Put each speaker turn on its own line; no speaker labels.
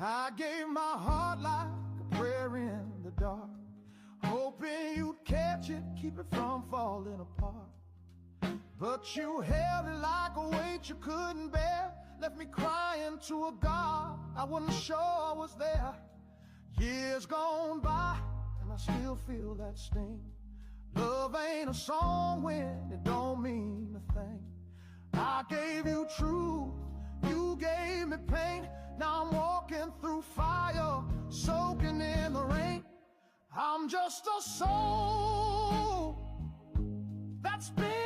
I gave my heart like a prayer in the dark, hoping you'd catch it, keep it from falling apart. But you held it like a weight you couldn't bear, left me crying to a God I wasn't sure was there. Years gone by and I still feel that sting. Love ain't a song when it don't mean a thing. I gave you truth, you gave me pain. Now I'm walking through fire, soaking in the rain. I'm just a soul that's been